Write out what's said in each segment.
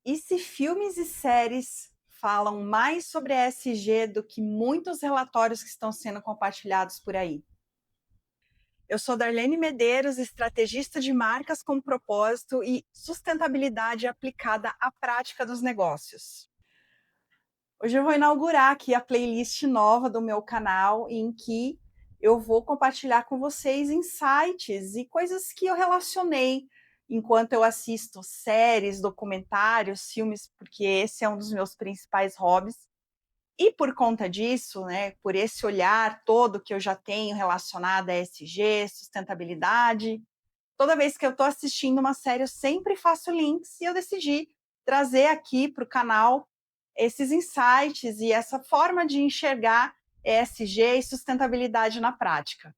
E se filmes e séries falam mais sobre ESG do que muitos relatórios que estão sendo compartilhados por aí? Eu sou Darlene Medeiros, estrategista de marcas com propósito e sustentabilidade aplicada à prática dos negócios. Hoje eu vou inaugurar aqui a playlist nova do meu canal, em que eu vou compartilhar com vocês insights e coisas que eu relacionei enquanto eu assisto séries, documentários, filmes, porque esse é um dos meus principais hobbies. E por conta disso, né, por esse olhar todo que eu já tenho relacionado a ESG, sustentabilidade, toda vez que eu estou assistindo uma série, eu sempre faço links e eu decidi trazer aqui para o canal esses insights e essa forma de enxergar ESG e sustentabilidade na prática.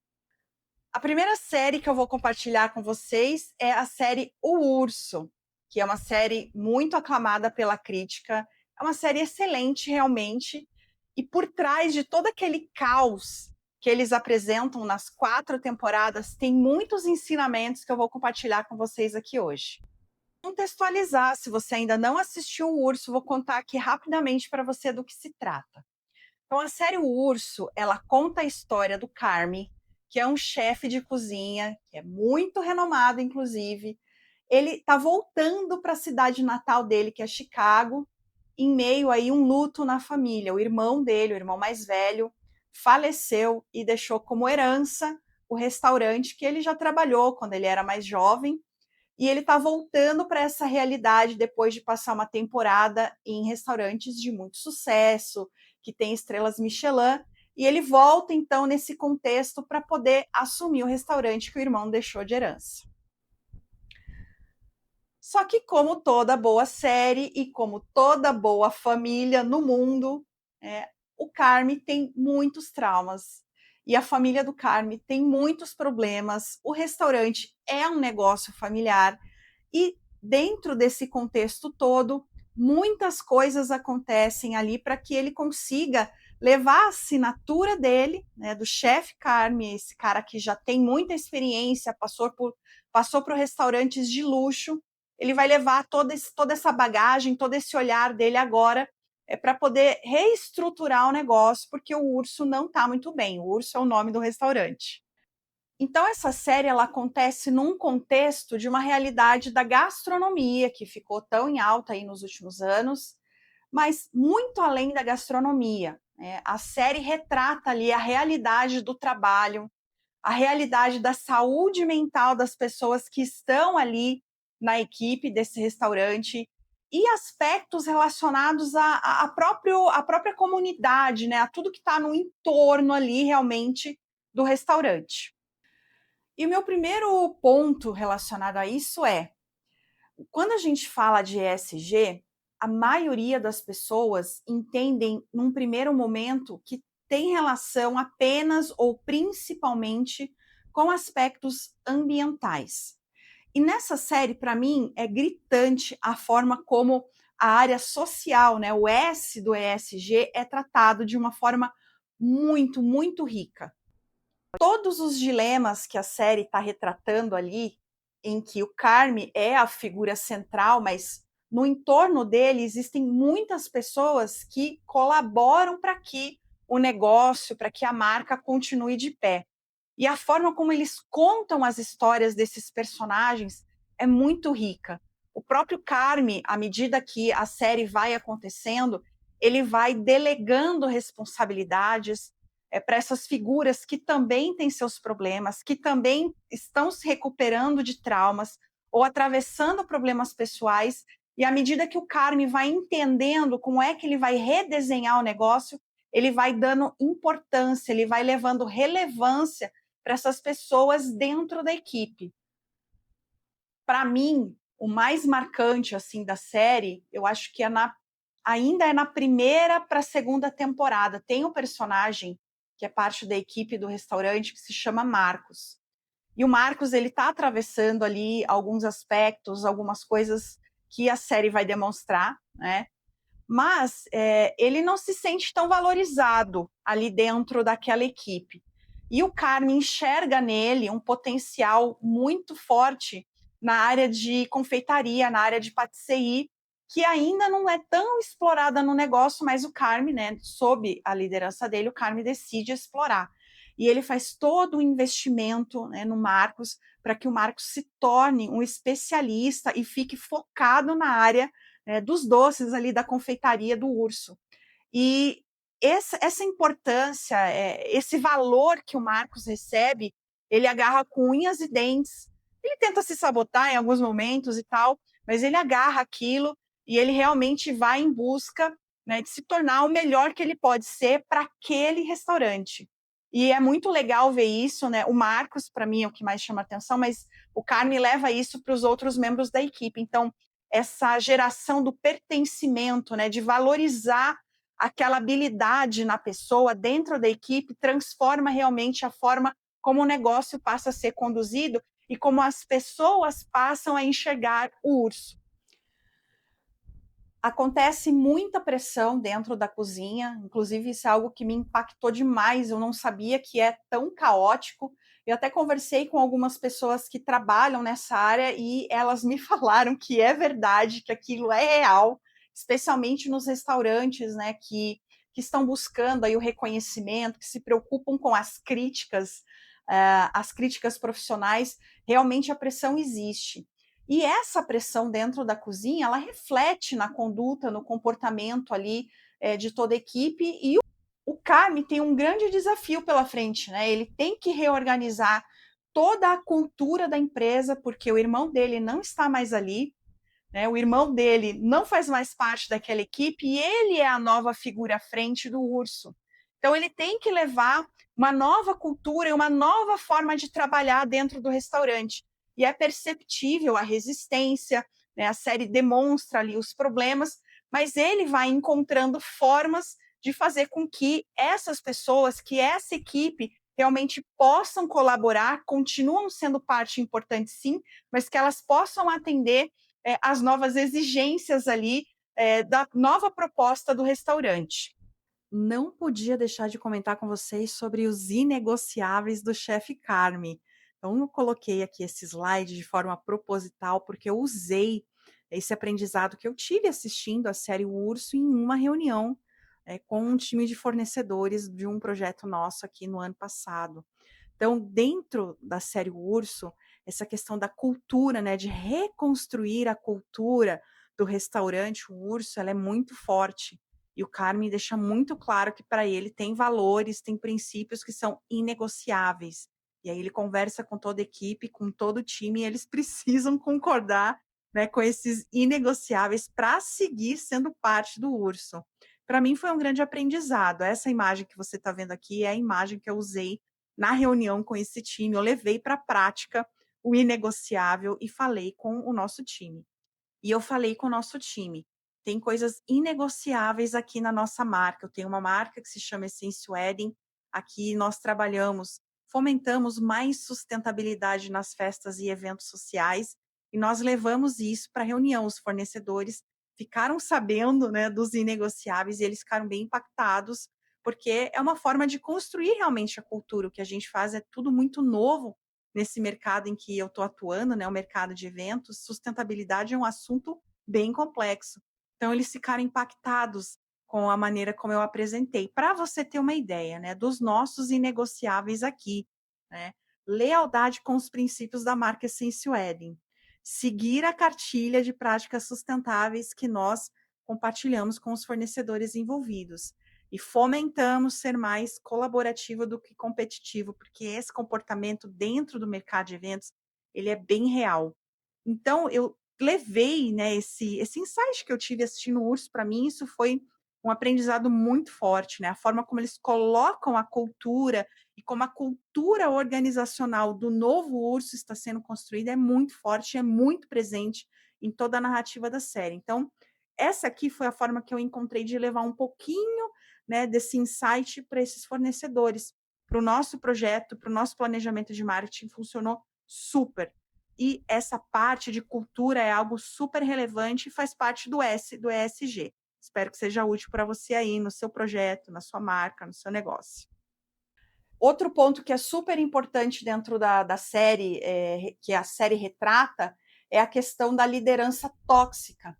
A primeira série que eu vou compartilhar com vocês é a série O Urso, que é uma série muito aclamada pela crítica, é uma série excelente realmente, e por trás de todo aquele caos que eles apresentam nas 4 temporadas, tem muitos ensinamentos que eu vou compartilhar com vocês aqui hoje. Contextualizar, se você ainda não assistiu O Urso, vou contar aqui rapidamente para você do que se trata. Então, a série O Urso, ela conta a história do Carme, que é um chefe de cozinha, que é muito renomado, inclusive. Ele está voltando para a cidade natal dele, que é Chicago, em meio aí um luto na família. O irmão dele, o irmão mais velho, faleceu e deixou como herança o restaurante que ele já trabalhou quando ele era mais jovem. E ele está voltando para essa realidade depois de passar uma temporada em restaurantes de muito sucesso, que tem estrelas Michelin, e ele volta então nesse contexto para poder assumir o restaurante que o irmão deixou de herança. Só que, como toda boa série e como toda boa família no mundo, o Carme tem muitos traumas. E a família do Carme tem muitos problemas. O restaurante é um negócio familiar. E dentro desse contexto todo, muitas coisas acontecem ali para que ele consiga levar a assinatura dele, né, do chefe Carme, esse cara que já tem muita experiência, passou por restaurantes de luxo, ele vai levar toda essa bagagem, todo esse olhar dele agora para poder reestruturar o negócio, porque o Urso não está muito bem. O Urso é o nome do restaurante. Então essa série ela acontece num contexto de uma realidade da gastronomia que ficou tão em alta aí nos últimos anos, mas muito além da gastronomia, né? A série retrata ali a realidade do trabalho, a realidade da saúde mental das pessoas que estão ali na equipe desse restaurante e aspectos relacionados à própria comunidade, né? A tudo que está no entorno ali realmente do restaurante. E o meu primeiro ponto relacionado a isso é: quando a gente fala de ESG, a maioria das pessoas entendem num primeiro momento que tem relação apenas ou principalmente com aspectos ambientais. E nessa série, para mim, é gritante a forma como a área social, né, o S do ESG, é tratado de uma forma muito, muito rica. Todos os dilemas que a série está retratando ali, em que o Carme é a figura central, mas no entorno dele existem muitas pessoas que colaboram para que o negócio, para que a marca continue de pé. E a forma como eles contam as histórias desses personagens é muito rica. O próprio Carme, à medida que a série vai acontecendo, ele vai delegando responsabilidades para essas figuras que também têm seus problemas, que também estão se recuperando de traumas ou atravessando problemas pessoais. E à medida que o Carme vai entendendo como é que ele vai redesenhar o negócio, ele vai dando importância, ele vai levando relevância para essas pessoas dentro da equipe. Para mim, o mais marcante assim da série, eu acho que ainda é na primeira para a segunda temporada. Tem um personagem que é parte da equipe do restaurante que se chama Marcos. E o Marcos ele está atravessando ali alguns aspectos, algumas coisas que a série vai demonstrar, né? Mas ele não se sente tão valorizado ali dentro daquela equipe. E o Carme enxerga nele um potencial muito forte na área de confeitaria, na área de patisserie, que ainda não é tão explorada no negócio, mas o Carme, né, sob a liderança dele, o Carme decide explorar. E ele faz todo o investimento, né, no Marcos, para que o Marcos se torne um especialista e fique focado na área, né, dos doces ali da confeitaria do Urso. E essa importância, esse valor que o Marcos recebe, ele agarra com unhas e dentes. Ele tenta se sabotar em alguns momentos e tal, mas ele agarra aquilo e ele realmente vai em busca, né, de se tornar o melhor que ele pode ser para aquele restaurante. E é muito legal ver isso, né? O Marcos, para mim, é o que mais chama atenção, mas o Carme leva isso para os outros membros da equipe. Então, essa geração do pertencimento, né, de valorizar aquela habilidade na pessoa dentro da equipe transforma realmente a forma como o negócio passa a ser conduzido e como as pessoas passam a enxergar o urso. Acontece muita pressão dentro da cozinha, inclusive isso é algo que me impactou demais, eu não sabia que é tão caótico. Eu até conversei com algumas pessoas que trabalham nessa área e elas me falaram que é verdade, que aquilo é real, especialmente nos restaurantes, né, que estão buscando aí o reconhecimento, que se preocupam com as críticas profissionais, realmente a pressão existe. E essa pressão dentro da cozinha, ela reflete na conduta, no comportamento ali de toda a equipe. E o Carme tem um grande desafio pela frente, né? Ele tem que reorganizar toda a cultura da empresa, porque o irmão dele não está mais ali, né? O irmão dele não faz mais parte daquela equipe e ele é a nova figura à frente do Urso. Então, ele tem que levar uma nova cultura e uma nova forma de trabalhar dentro do restaurante. E é perceptível a resistência, né? A série demonstra ali os problemas, mas ele vai encontrando formas de fazer com que essas pessoas, que essa equipe realmente possam colaborar, continuam sendo parte importante, sim, mas que elas possam atender as novas exigências ali da nova proposta do restaurante. Não podia deixar de comentar com vocês sobre os inegociáveis do chefe Carme. Então, eu coloquei aqui esse slide de forma proposital, porque eu usei esse aprendizado que eu tive assistindo a série O Urso em uma reunião com um time de fornecedores de um projeto nosso aqui no ano passado. Então, dentro da série O Urso, essa questão da cultura, né, de reconstruir a cultura do restaurante O Urso, ela é muito forte. E o Carmen deixa muito claro que para ele tem valores, tem princípios que são inegociáveis. E aí ele conversa com toda a equipe, com todo o time, e eles precisam concordar, né, com esses inegociáveis para seguir sendo parte do Urso. Para mim foi um grande aprendizado. Essa imagem que você está vendo aqui é a imagem que eu usei na reunião com esse time. Eu levei para a prática o inegociável e falei com o nosso time. E eu falei com o nosso time, tem coisas inegociáveis aqui na nossa marca. Eu tenho uma marca que se chama Essence Wedding. Aqui nós trabalhamos, fomentamos mais sustentabilidade nas festas e eventos sociais, e nós levamos isso para a reunião. Os fornecedores ficaram sabendo, né, dos inegociáveis e eles ficaram bem impactados, porque é uma forma de construir realmente a cultura. O que a gente faz é tudo muito novo nesse mercado em que eu estou atuando, né, o mercado de eventos. Sustentabilidade é um assunto bem complexo. Então, eles ficaram impactados com a maneira como eu apresentei. Para você ter uma ideia, né, dos nossos inegociáveis aqui, né? Lealdade com os princípios da marca Essence Wedding. Seguir a cartilha de práticas sustentáveis que nós compartilhamos com os fornecedores envolvidos e fomentamos ser mais colaborativo do que competitivo, porque esse comportamento dentro do mercado de eventos, ele é bem real. Então eu levei, né, esse insight que eu tive assistindo o Urso. Para mim isso foi um aprendizado muito forte, né? A forma como eles colocam a cultura e como a cultura organizacional do novo Urso está sendo construída é muito forte, é muito presente em toda a narrativa da série. Então, essa aqui foi a forma que eu encontrei de levar um pouquinho, né, desse insight para esses fornecedores. Para o nosso projeto, para o nosso planejamento de marketing, funcionou super. E essa parte de cultura é algo super relevante e faz parte do ESG. Espero que seja útil para você aí no seu projeto, na sua marca, no seu negócio. Outro ponto que é super importante dentro da série, que a série retrata, é a questão da liderança tóxica.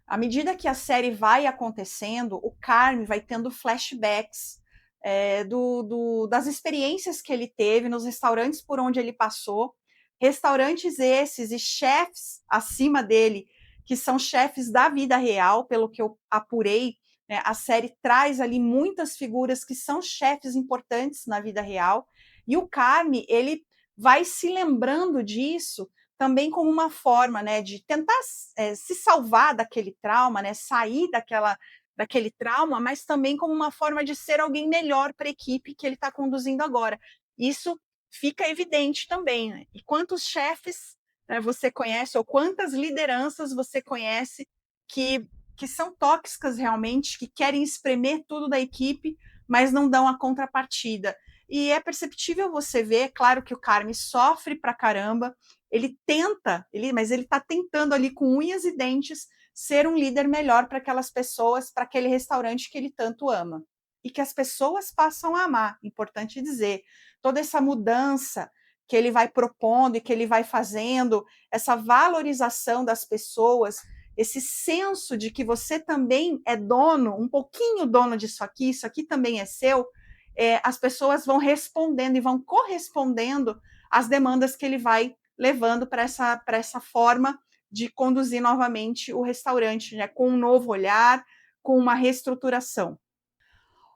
À medida que a série vai acontecendo, o Carme vai tendo flashbacks das experiências que ele teve nos restaurantes por onde ele passou, restaurantes esses e chefes acima dele, que são chefes da vida real, pelo que eu apurei, né, a série traz ali muitas figuras que são chefes importantes na vida real, e o Carme, ele vai se lembrando disso também como uma forma, né, de tentar se salvar daquele trauma, né, sair daquele trauma, mas também como uma forma de ser alguém melhor para a equipe que ele está conduzindo agora. Isso fica evidente também. Né? E quantos chefes, né, você conhece, ou quantas lideranças você conhece que são tóxicas realmente, que querem espremer tudo da equipe, mas não dão a contrapartida. E é perceptível você ver, claro que o Carme sofre pra caramba, ele tenta, mas ele está tentando ali com unhas e dentes ser um líder melhor para aquelas pessoas, para aquele restaurante que ele tanto ama. E que as pessoas passam a amar, importante dizer. Toda essa mudança que ele vai propondo e que ele vai fazendo, essa valorização das pessoas, esse senso de que você também é dono, um pouquinho dono disso aqui também é seu, as pessoas vão respondendo e vão correspondendo às demandas que ele vai levando para essa forma de conduzir novamente o restaurante, né, com um novo olhar, com uma reestruturação.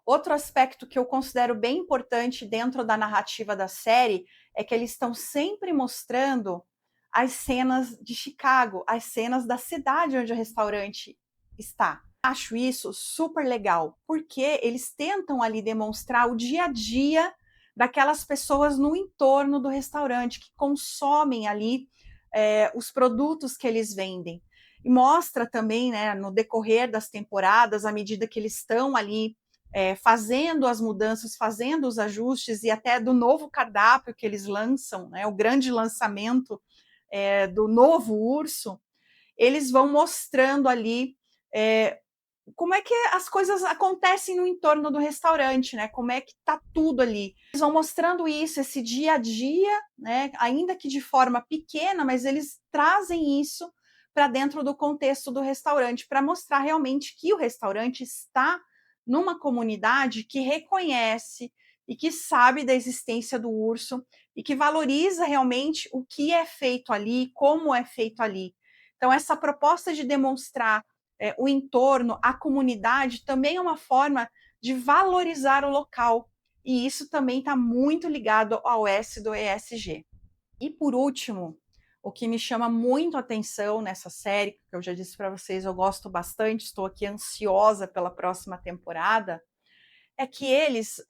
Outro aspecto que eu considero bem importante dentro da narrativa da série é que eles estão sempre mostrando as cenas de Chicago, as cenas da cidade onde o restaurante está. Acho isso super legal, porque eles tentam ali demonstrar o dia a dia daquelas pessoas no entorno do restaurante, que consomem ali os produtos que eles vendem. E mostra também, né, no decorrer das temporadas, à medida que eles estão ali fazendo as mudanças, fazendo os ajustes e até do novo cardápio que eles lançam, né, o grande lançamento do novo urso, eles vão mostrando ali como é que as coisas acontecem no entorno do restaurante, né? Como é que tá tudo ali. Eles vão mostrando isso, esse dia a dia, né? Ainda que de forma pequena, mas eles trazem isso para dentro do contexto do restaurante, para mostrar realmente que o restaurante está numa comunidade que reconhece e que sabe da existência do urso e que valoriza realmente o que é feito ali, como é feito ali. Então, essa proposta de demonstrar o entorno, a comunidade, também é uma forma de valorizar o local. E isso também está muito ligado ao S do ESG. E por último, o que me chama muito a atenção nessa série, que eu já disse para vocês, eu gosto bastante, estou aqui ansiosa pela próxima temporada, é que eles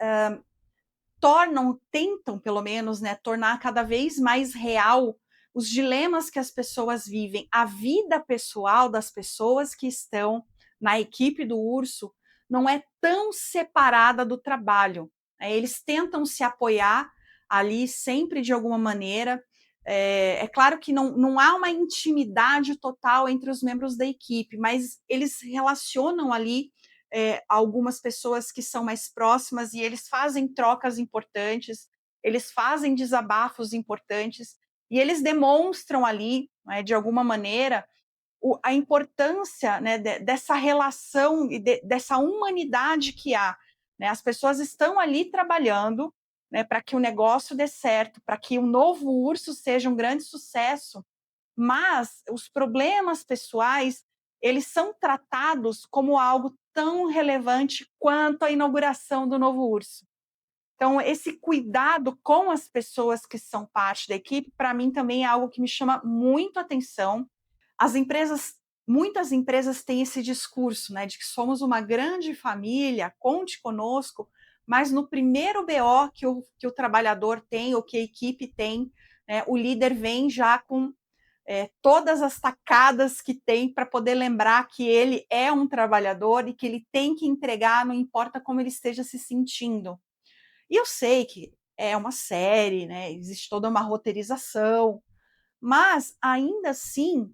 tentam pelo menos, né, tornar cada vez mais real os dilemas que as pessoas vivem, a vida pessoal das pessoas que estão na equipe do urso não é tão separada do trabalho. Eles tentam se apoiar ali sempre de alguma maneira. É claro que não há uma intimidade total entre os membros da equipe, mas eles relacionam ali algumas pessoas que são mais próximas e eles fazem trocas importantes, eles fazem desabafos importantes e eles demonstram ali, né, de alguma maneira, a importância, né, dessa relação e dessa humanidade que há. Né? As pessoas estão ali trabalhando, né, para que o negócio dê certo, para que o novo urso seja um grande sucesso, mas os problemas pessoais, eles são tratados como algo tão relevante quanto a inauguração do novo urso. Então, esse cuidado com as pessoas que são parte da equipe, para mim também é algo que me chama muito atenção. As empresas, muitas empresas têm esse discurso, né, de que somos uma grande família, conte conosco, mas no primeiro BO que o trabalhador tem, ou que a equipe tem, né, o líder vem já com todas as tacadas que tem para poder lembrar que ele é um trabalhador e que ele tem que entregar, não importa como ele esteja se sentindo. E eu sei que é uma série, né, existe toda uma roteirização, mas ainda assim,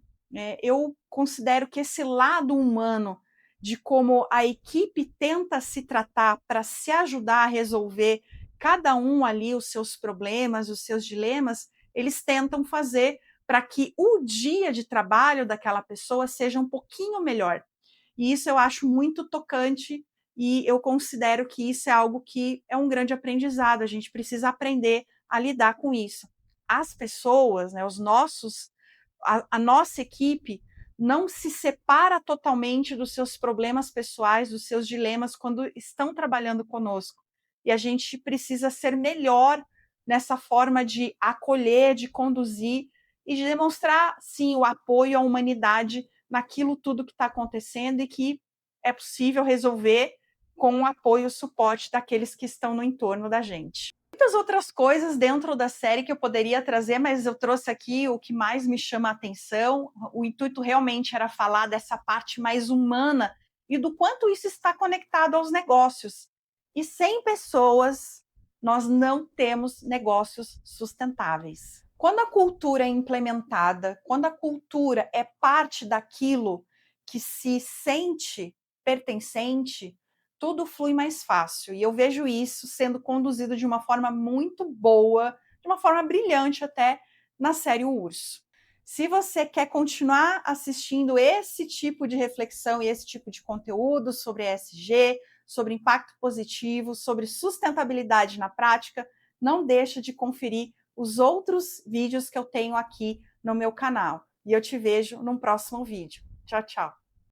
eu considero que esse lado humano de como a equipe tenta se tratar para se ajudar a resolver cada um ali os seus problemas, os seus dilemas, eles tentam fazer para que o dia de trabalho daquela pessoa seja um pouquinho melhor. E isso eu acho muito tocante e eu considero que isso é algo que é um grande aprendizado, a gente precisa aprender a lidar com isso. As pessoas, né, os nossos a nossa equipe não se separa totalmente dos seus problemas pessoais, dos seus dilemas quando estão trabalhando conosco. E a gente precisa ser melhor nessa forma de acolher, de conduzir e de demonstrar, sim, o apoio à humanidade naquilo tudo que está acontecendo e que é possível resolver com o apoio e o suporte daqueles que estão no entorno da gente. Muitas outras coisas dentro da série que eu poderia trazer, mas eu trouxe aqui o que mais me chama a atenção. O intuito realmente era falar dessa parte mais humana e do quanto isso está conectado aos negócios. E sem pessoas, nós não temos negócios sustentáveis. Quando a cultura é implementada, quando a cultura é parte daquilo que se sente pertencente, tudo flui mais fácil. E eu vejo isso sendo conduzido de uma forma muito boa, de uma forma brilhante até, na série O Urso. Se você quer continuar assistindo esse tipo de reflexão e esse tipo de conteúdo sobre ESG, sobre impacto positivo, sobre sustentabilidade na prática, não deixe de conferir os outros vídeos que eu tenho aqui no meu canal. E eu te vejo num próximo vídeo. Tchau, tchau.